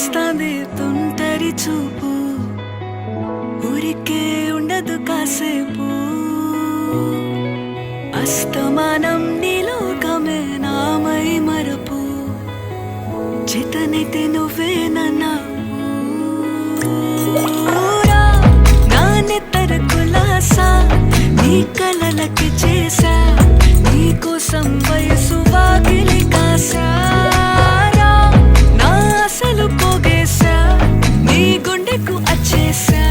వస్తాంది తుంటరి చూపు, ఊరికే ఉండదు కాసేపు. అస్తమానం నీలోకమే నామై మరపు, చేతనైతే నువ్వే నూరా నాన్నెత్తర కులాసా నీ కలలకి చేసా, నీ కోసం వయసు వాకిలి కాసారా, నా అసలు పోగేశా నీ గుండెకు అచ్చేసా.